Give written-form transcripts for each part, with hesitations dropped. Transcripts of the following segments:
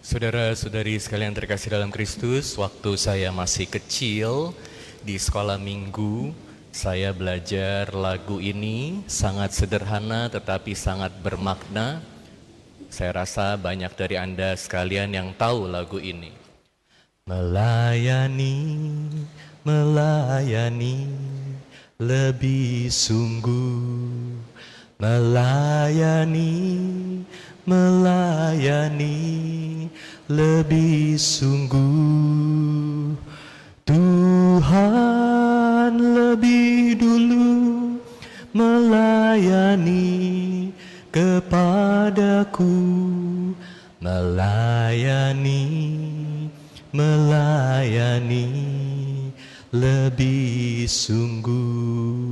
Saudara-saudari sekalian terkasih dalam Kristus, waktu saya masih kecil di sekolah minggu, saya belajar lagu ini sangat sederhana tetapi sangat bermakna. Saya rasa banyak dari Anda sekalian yang tahu lagu ini. Melayani, melayani, lebih sungguh. Melayani, melayani, lebih sungguh. Tuhan lebih dulu melayani kepadaku. Melayani, melayani, lebih sungguh.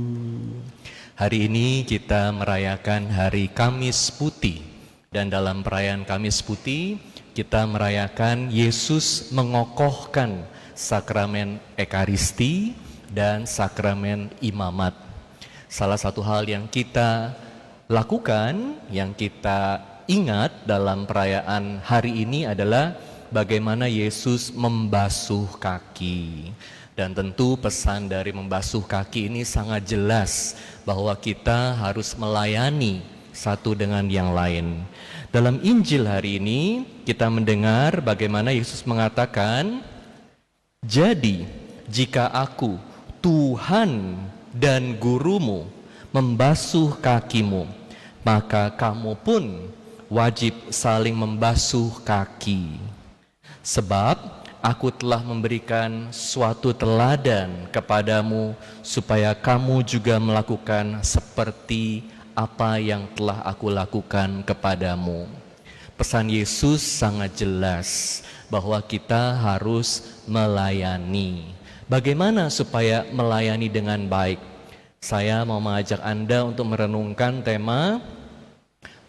Hari ini kita merayakan Hari Kamis Putih. Dan dalam perayaan Kamis Putih, kita merayakan Yesus mengokohkan sakramen Ekaristi dan sakramen imamat. Salah satu hal yang kita lakukan, yang kita ingat dalam perayaan hari ini adalah bagaimana Yesus membasuh kaki. Dan tentu pesan dari membasuh kaki ini sangat jelas bahwa kita harus melayani satu dengan yang lain. Dalam Injil hari ini kita mendengar bagaimana Yesus mengatakan, "Jadi jika aku, Tuhan dan gurumu, membasuh kakimu, maka kamu pun wajib saling membasuh kaki. Sebab Aku telah memberikan suatu teladan kepadamu supaya kamu juga melakukan seperti apa yang telah aku lakukan kepadamu." Pesan Yesus sangat jelas bahwa kita harus melayani. Bagaimana supaya melayani dengan baik? Saya mau mengajak Anda untuk merenungkan tema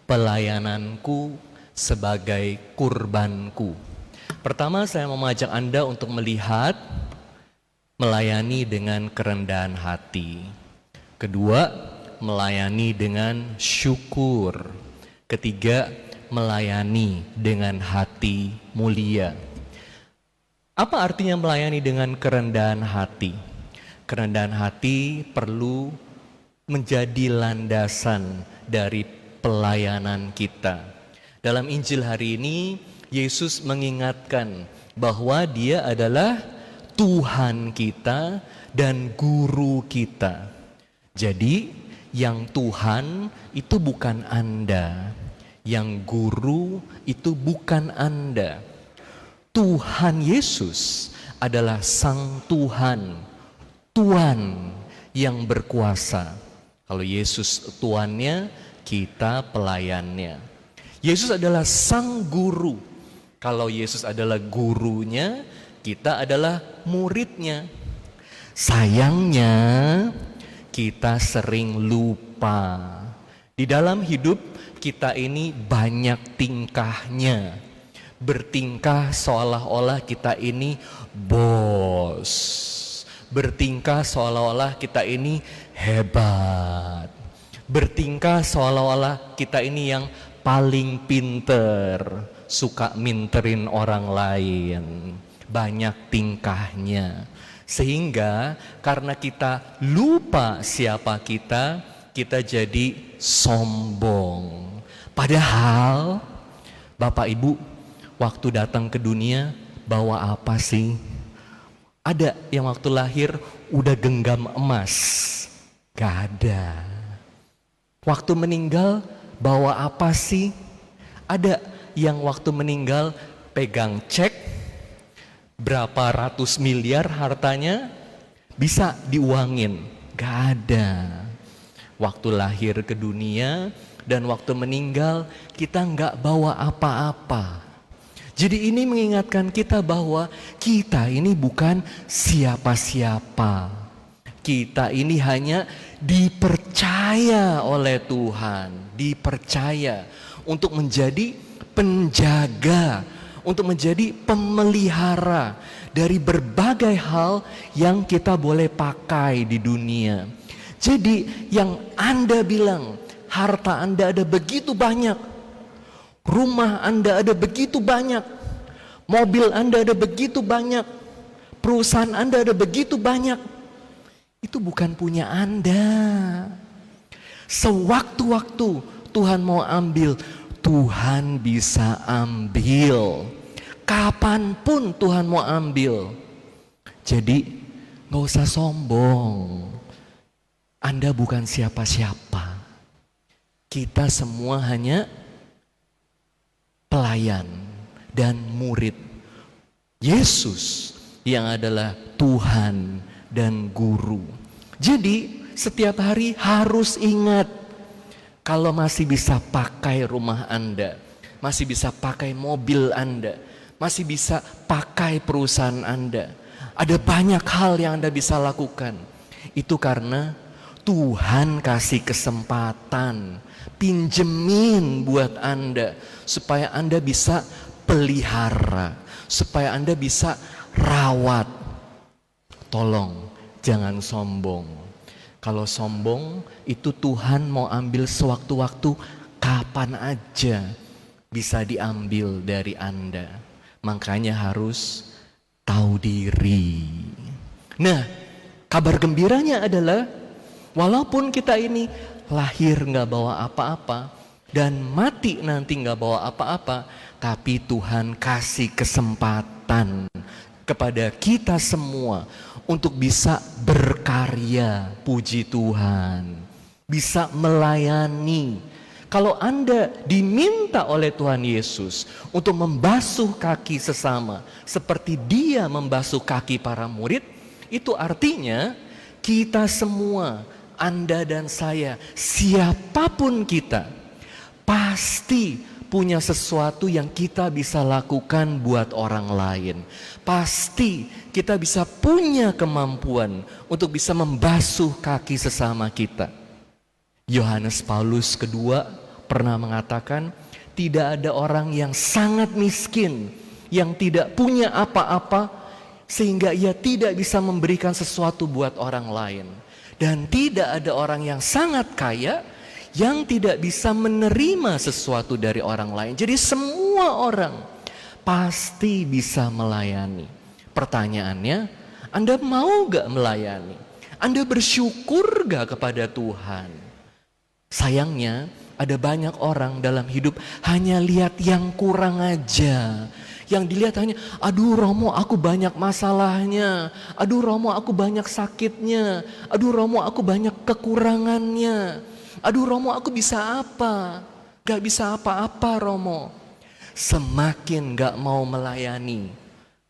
pelayananku sebagai kurbanku. Pertama, saya mau mengajak Anda untuk melihat melayani dengan kerendahan hati. Kedua, melayani dengan syukur. Ketiga, melayani dengan hati mulia. Apa artinya melayani dengan kerendahan hati? Kerendahan hati perlu menjadi landasan dari pelayanan kita. Dalam Injil hari ini, Yesus mengingatkan bahwa Dia adalah Tuhan kita dan guru kita. Jadi yang Tuhan itu bukan Anda, yang guru itu bukan Anda. Tuhan Yesus adalah Sang Tuhan, Tuhan yang berkuasa. Kalau Yesus tuannya, kita pelayannya. Yesus adalah Sang Guru. Kalau Yesus adalah gurunya, kita adalah muridnya. Sayangnya, kita sering lupa. Di dalam hidup kita ini banyak tingkahnya. Bertingkah seolah-olah kita ini bos. Bertingkah seolah-olah kita ini hebat. Bertingkah seolah-olah kita ini yang paling pinter, suka minterin orang lain, banyak tingkahnya. Sehingga karena kita lupa siapa kita, kita jadi sombong. Padahal Bapak Ibu waktu datang ke dunia bawa apa sih? Ada yang waktu lahir udah genggam emas? Gak ada. Waktu meninggal bawa apa sih? Ada yang waktu meninggal pegang cek berapa ratus miliar hartanya bisa diuangin? Gak ada. Waktu lahir ke dunia dan waktu meninggal kita gak bawa apa-apa. Jadi ini mengingatkan kita bahwa kita ini bukan siapa-siapa. Kita ini hanya dipercaya oleh Tuhan, dipercaya untuk menjadi penjaga, untuk menjadi pemelihara dari berbagai hal yang kita boleh pakai di dunia. Jadi yang Anda bilang, harta Anda ada begitu banyak, rumah Anda ada begitu banyak, Mobil Anda ada begitu banyak, perusahaan Anda ada begitu banyak. Itu bukan punya Anda. Sewaktu-waktu Tuhan mau ambil, Tuhan bisa ambil. Kapanpun Tuhan mau ambil. Jadi gak usah sombong. Anda bukan siapa-siapa. Kita semua hanya pelayan dan murid Yesus yang adalah Tuhan dan Guru. Jadi setiap hari harus ingat, kalau masih bisa pakai rumah Anda, masih bisa pakai mobil Anda, masih bisa pakai perusahaan Anda, ada banyak hal yang Anda bisa lakukan. Itu karena Tuhan kasih kesempatan, pinjemin buat Anda, supaya Anda bisa pelihara, supaya Anda bisa rawat. Tolong jangan sombong. Kalau sombong itu Tuhan mau ambil sewaktu-waktu, kapan aja bisa diambil dari Anda. Makanya harus tahu diri. Nah, kabar gembiranya adalah walaupun kita ini lahir gak bawa apa-apa dan mati nanti gak bawa apa-apa, tapi Tuhan kasih kesempatan kepada kita semua untuk bisa berkarya, puji Tuhan, bisa melayani. Kalau Anda diminta oleh Tuhan Yesus untuk membasuh kaki sesama seperti Dia membasuh kaki para murid, itu artinya kita semua, Anda dan saya, siapapun kita, pasti punya sesuatu yang kita bisa lakukan buat orang lain. Pasti kita bisa punya kemampuan untuk bisa membasuh kaki sesama kita. Yohanes Paulus kedua pernah mengatakan, tidak ada orang yang sangat miskin, yang tidak punya apa-apa, sehingga ia tidak bisa memberikan sesuatu buat orang lain. Dan tidak ada orang yang sangat kaya, yang tidak bisa menerima sesuatu dari orang lain. Jadi semua orang pasti bisa melayani. Pertanyaannya, Anda mau gak melayani? Anda bersyukur gak kepada Tuhan? Sayangnya ada banyak orang dalam hidup hanya lihat yang kurang aja. Yang dilihat hanya, aduh Romo aku banyak masalahnya, aduh Romo aku banyak sakitnya, aduh Romo aku banyak kekurangannya, aduh Romo aku bisa apa? Gak bisa apa-apa Romo. Semakin gak mau melayani,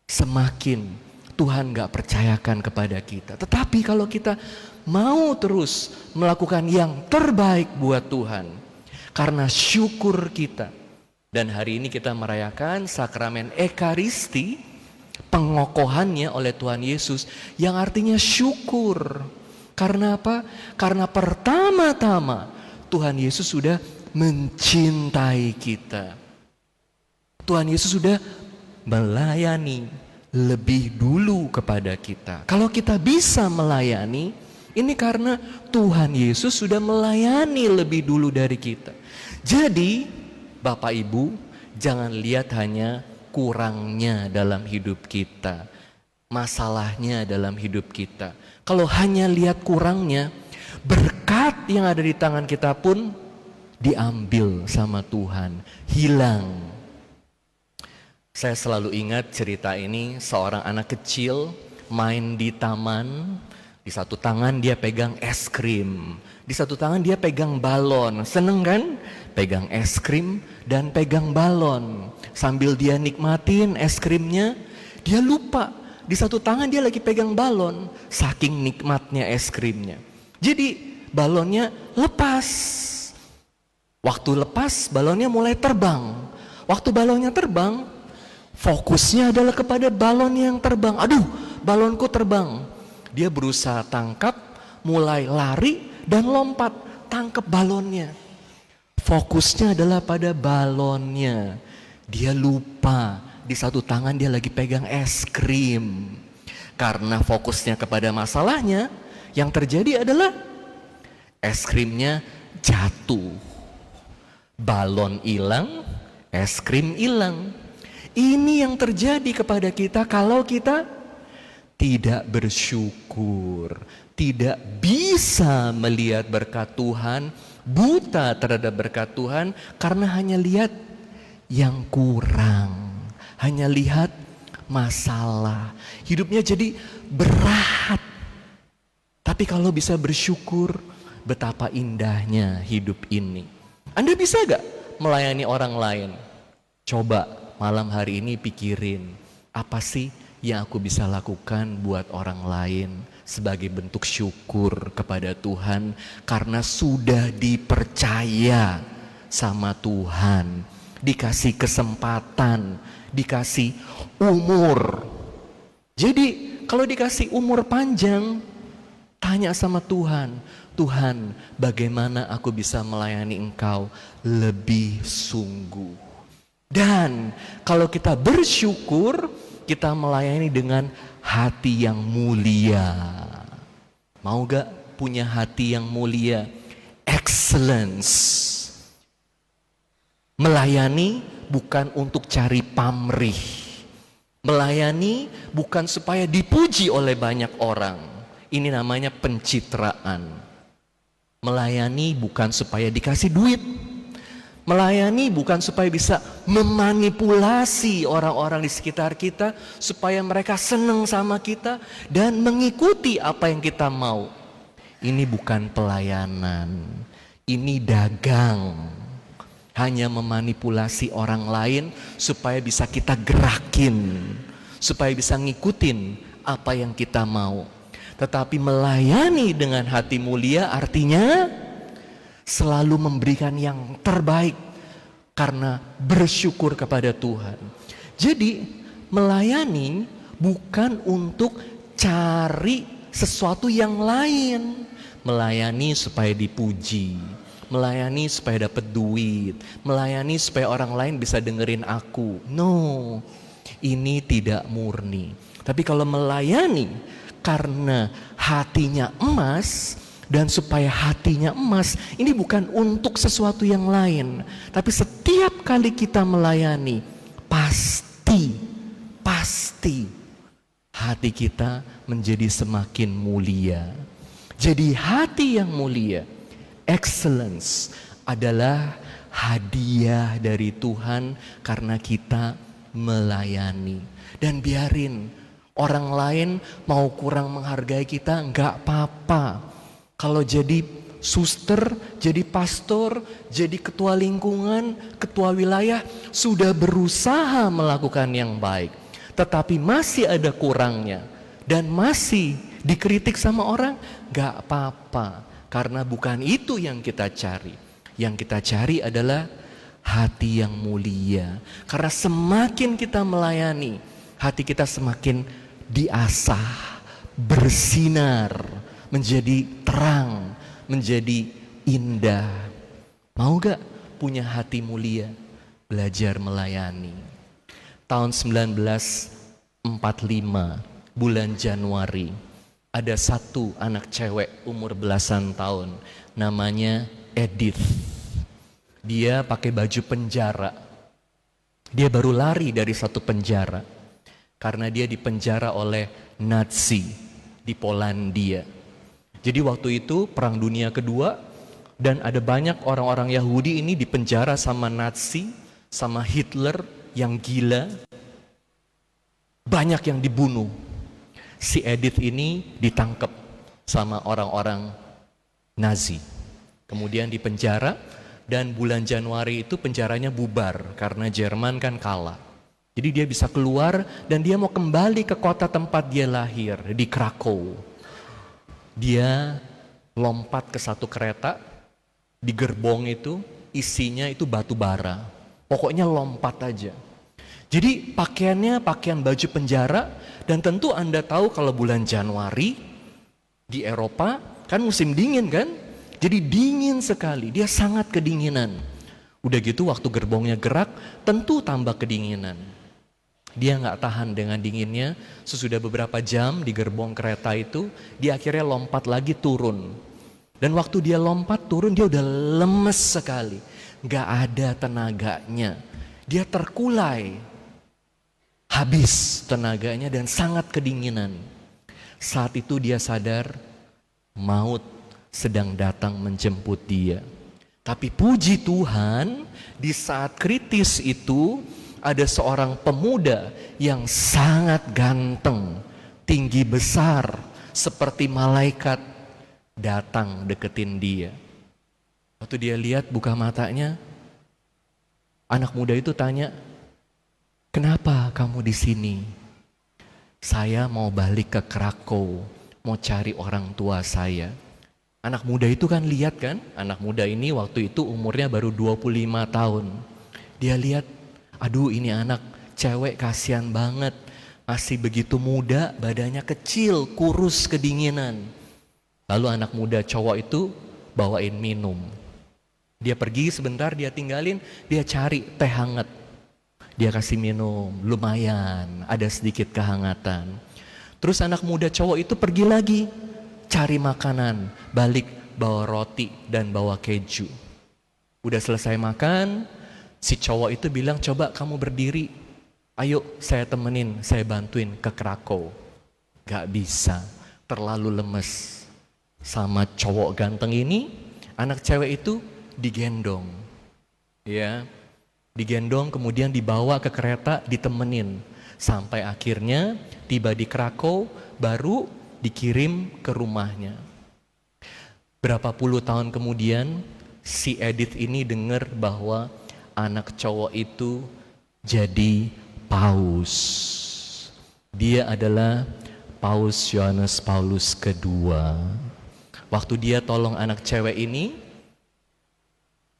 semakin Tuhan gak percayakan kepada kita. Tetapi kalau kita mau terus melakukan yang terbaik buat Tuhan, karena syukur kita. Dan hari ini kita merayakan sakramen Ekaristi, pengokohannya oleh Tuhan Yesus, yang artinya syukur. Karena apa? Karena pertama-tama Tuhan Yesus sudah mencintai kita. Tuhan Yesus sudah melayani lebih dulu kepada kita. Kalau kita bisa melayani, ini karena Tuhan Yesus sudah melayani lebih dulu dari kita. Jadi Bapak Ibu, jangan lihat hanya kurangnya dalam hidup kita, masalahnya dalam hidup kita. Kalau hanya lihat kurangnya, berkat yang ada di tangan kita pun diambil sama Tuhan, hilang. Saya selalu ingat cerita ini, seorang anak kecil main di taman, di satu tangan dia pegang es krim, di satu tangan dia pegang balon. Seneng kan? Pegang es krim dan pegang balon. Sambil dia nikmatin es krimnya, dia lupa di satu tangan dia lagi pegang balon, saking nikmatnya es krimnya. Jadi balonnya lepas. Waktu lepas balonnya mulai terbang. Waktu balonnya terbang, fokusnya adalah kepada balon yang terbang. Aduh, balonku terbang. Dia berusaha tangkap, mulai lari dan lompat, tangkap balonnya. Fokusnya adalah pada balonnya. Dia lupa di satu tangan dia lagi pegang es krim. Karena fokusnya kepada masalahnya, yang terjadi adalah es krimnya jatuh. Balon hilang, es krim hilang. Ini yang terjadi kepada kita kalau kita tidak bersyukur, tidak bisa melihat berkat Tuhan, buta terhadap berkat Tuhan karena hanya lihat yang kurang, hanya lihat masalah. Hidupnya jadi berat. Tapi kalau bisa bersyukur, betapa indahnya hidup ini. Anda bisa gak melayani orang lain? Coba malam hari ini pikirin, apa sih yang aku bisa lakukan buat orang lain sebagai bentuk syukur kepada Tuhan karena sudah dipercaya sama Tuhan, dikasih kesempatan, dikasih umur. Jadi kalau dikasih umur panjang, tanya sama Tuhan, Tuhan, bagaimana aku bisa melayani Engkau lebih sungguh. Dan kalau kita bersyukur, kita melayani dengan hati yang mulia. Mau gak punya hati yang mulia? Excellence. Melayani bukan untuk cari pamrih. Melayani bukan supaya dipuji oleh banyak orang. Ini namanya pencitraan. Melayani bukan supaya dikasih duit. Melayani bukan supaya bisa memanipulasi orang-orang di sekitar kita supaya mereka senang sama kita dan mengikuti apa yang kita mau. Ini bukan pelayanan, ini dagang. Hanya memanipulasi orang lain supaya bisa kita gerakin, supaya bisa ngikutin apa yang kita mau. Tetapi melayani dengan hati mulia artinya selalu memberikan yang terbaik karena bersyukur kepada Tuhan. Jadi melayani bukan untuk cari sesuatu yang lain. Melayani supaya dipuji, melayani supaya dapat duit, melayani supaya orang lain bisa dengerin aku. No, ini tidak murni. Tapi kalau melayani karena hatinya emas, dan supaya hatinya emas, ini bukan untuk sesuatu yang lain. Tapi setiap kali kita melayani, pasti hati kita menjadi semakin mulia. Jadi hati yang mulia, excellence, adalah hadiah dari Tuhan karena kita melayani. Dan biarin orang lain mau kurang menghargai kita, gak apa-apa. Kalau jadi suster, jadi pastor, jadi ketua lingkungan, ketua wilayah, sudah berusaha melakukan yang baik, tetapi masih ada kurangnya dan masih dikritik sama orang, gak apa-apa. Karena bukan itu yang kita cari. Yang kita cari adalah hati yang mulia. Karena semakin kita melayani, hati kita semakin diasah, bersinar, menjadi terang, menjadi indah. Mau gak punya hati mulia? Belajar melayani. Tahun 1945, bulan Januari, ada satu anak cewek umur belasan tahun, namanya Edith. Dia pakai baju penjara. Dia baru lari dari satu penjara karena dia dipenjara oleh Nazi di Polandia. Jadi waktu itu Perang Dunia Kedua, dan ada banyak orang-orang Yahudi ini dipenjara sama Nazi, sama Hitler yang gila. Banyak yang dibunuh. Si Edith ini ditangkap sama orang-orang Nazi. Kemudian dipenjara, dan bulan Januari itu penjaranya bubar karena Jerman kan kalah. Jadi dia bisa keluar dan dia mau kembali ke kota tempat dia lahir, di Krakow. Dia lompat ke satu kereta, di gerbong itu isinya itu batu bara. Pokoknya lompat aja. Jadi pakaiannya pakaian baju penjara, dan tentu Anda tahu kalau bulan Januari di Eropa kan musim dingin kan? Jadi dingin sekali, dia sangat kedinginan. Udah gitu waktu gerbongnya gerak, tentu tambah kedinginan. Dia nggak tahan dengan dinginnya. Sesudah beberapa jam di gerbong kereta itu, dia akhirnya lompat lagi turun. Dan waktu dia lompat turun, dia udah lemes sekali, nggak ada tenaganya. Dia terkulai. habis tenaganya dan sangat kedinginan. Saat itu dia sadar maut sedang datang menjemput dia. Tapi puji Tuhan, di saat kritis itu ada seorang pemuda yang sangat ganteng, tinggi besar, seperti malaikat datang deketin dia. Waktu dia lihat buka matanya, anak muda itu tanya, "Kenapa kamu di sini?" "Saya mau balik ke Krakow, mau cari orang tua saya." Anak muda itu kan lihat kan, anak muda ini waktu itu umurnya baru 25 tahun. Dia lihat, aduh ini anak cewek kasihan banget, masih begitu muda, badannya kecil, kurus, kedinginan. Lalu anak muda cowok itu bawain minum. Dia pergi sebentar, dia tinggalin, dia cari teh hangat. Dia kasih minum, lumayan, ada sedikit kehangatan. Terus anak muda cowok itu pergi lagi, cari makanan, balik bawa roti dan bawa keju. Udah selesai makan, si cowok itu bilang, "Coba kamu berdiri, ayo saya temenin, saya bantuin ke Krakow." Gak bisa, terlalu lemes. Sama cowok ganteng ini, anak cewek itu digendong. Ya, digendong kemudian dibawa ke kereta, ditemenin. Sampai akhirnya tiba di Krakow, baru dikirim ke rumahnya. Berapa puluh tahun kemudian si Edith ini dengar bahwa anak cowok itu jadi paus. Dia adalah Paus Yohanes Paulus II. Waktu dia tolong anak cewek ini,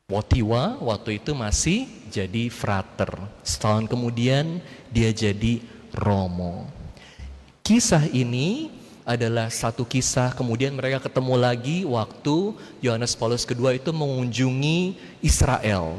Wottiwa waktu itu masih jadi frater. Setahun kemudian dia jadi Romo. Kisah ini adalah satu kisah, kemudian mereka ketemu lagi waktu Yohanes Paulus II itu mengunjungi Israel.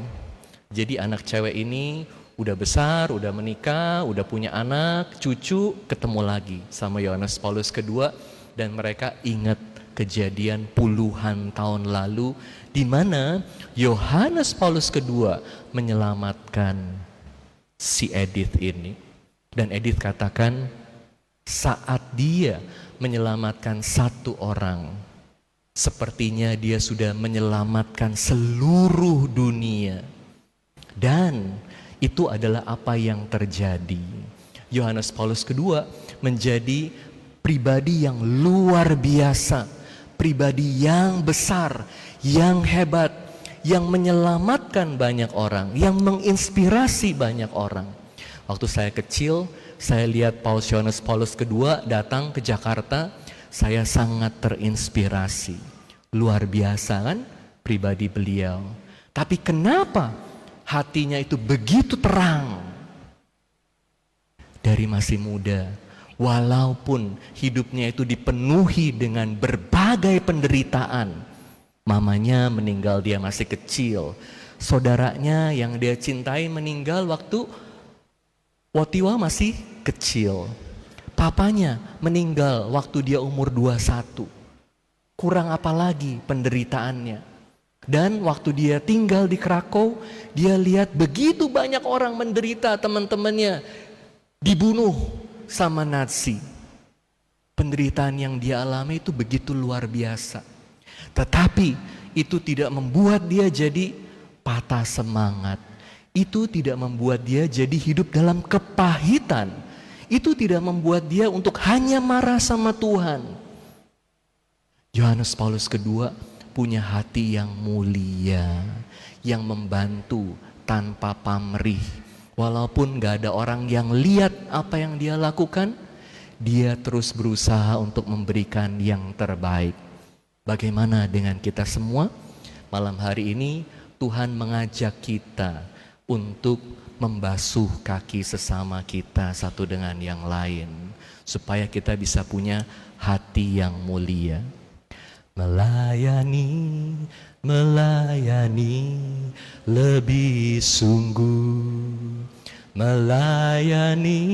Jadi anak cewek ini udah besar, udah menikah, udah punya anak, cucu, ketemu lagi sama Yohanes Paulus II, dan mereka ingat kejadian puluhan tahun lalu di mana Yohanes Paulus II menyelamatkan si Edith ini. Dan Edith katakan, saat dia menyelamatkan satu orang, sepertinya dia sudah menyelamatkan seluruh dunia. Dan itu adalah apa yang terjadi. Yohanes Paulus II menjadi pribadi yang luar biasa, pribadi yang besar, yang hebat, yang menyelamatkan banyak orang, yang menginspirasi banyak orang. Waktu saya kecil, saya lihat Paus Yohanes Paulus II datang ke Jakarta, saya sangat terinspirasi. Luar biasa kan pribadi beliau. Tapi kenapa hatinya itu begitu terang? Dari masih muda, walaupun hidupnya itu dipenuhi dengan berbagai penderitaan. Mamanya meninggal dia masih kecil. Saudaranya yang dia cintai meninggal waktu Wottiwa masih kecil. Papanya meninggal waktu dia umur 21. Kurang apa lagi penderitaannya. Dan waktu dia tinggal di Krakow, dia lihat begitu banyak orang menderita, teman-temannya dibunuh sama Nazi. Penderitaan yang dia alami itu begitu luar biasa. Tetapi itu tidak membuat dia jadi patah semangat. Itu tidak membuat dia jadi hidup dalam kepahitan. Itu tidak membuat dia untuk hanya marah sama Tuhan. Yohanes Paulus II punya hati yang mulia, yang membantu tanpa pamrih. Walaupun gak ada orang yang lihat apa yang dia lakukan, dia terus berusaha untuk memberikan yang terbaik. Bagaimana dengan kita semua? Malam hari ini Tuhan mengajak kita untuk membasuh kaki sesama kita satu dengan yang lain, supaya kita bisa punya hati yang mulia. Melayani, melayani lebih sungguh. Melayani,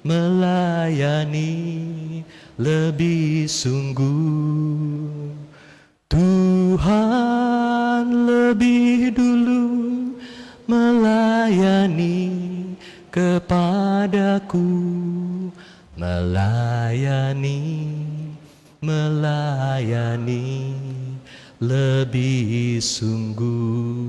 melayani lebih sungguh. Tuhan lebih dulu melayani kepadaku, melayani, melayani lebih sungguh.